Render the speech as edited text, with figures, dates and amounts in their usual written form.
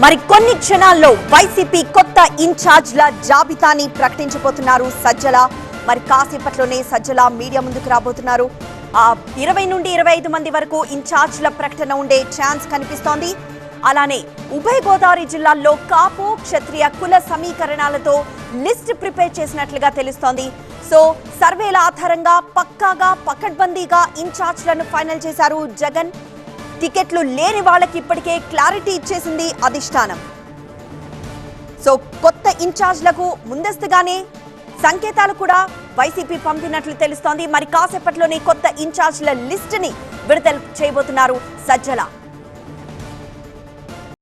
మరి కొన్ని క్షణాల్లో వైసీపీ కొత్త ఇన్ఛార్జ్ల జాబితాని ప్రకటించబోతున్నారు సజ్జల. మరి కాసేపట్లోనే సజ్జల మీడియా ముందుకు రాబోతున్నారు. 20 నుండి 25 మంది వరకు ఇన్ఛార్జ్ల ప్రకటన ఉండే ఛాన్స్ కనిపిస్తోంది. అలానే ఉభయ గోదావరి జిల్లాల్లో కాపు క్షత్రియ కుల సమీకరణాలతో లిస్ట్ ప్రిపేర్ చేసినట్లుగా తెలుస్తోంది. సో సర్వేల ఆధారంగా పక్కాగా పకడ్బందీగా ఇన్ఛార్జ్లను ఫైనల్ చేశారు జగన్. టికెట్లు లేని వాళ్ళకి ఇప్పటికే క్లారిటీ ఇచ్చేసింది అధిష్టానం. సో కొత్త ఇన్ఛార్జ్లకు ముందస్తుగానే సంకేతాలు కూడా వైసీపీ పంపినట్లు తెలుస్తోంది. మరి కాసేపట్లోనే కొత్త ఇన్ఛార్జ్ల లిస్ట్ ని విడుదల చేయబోతున్నారు సజ్జల.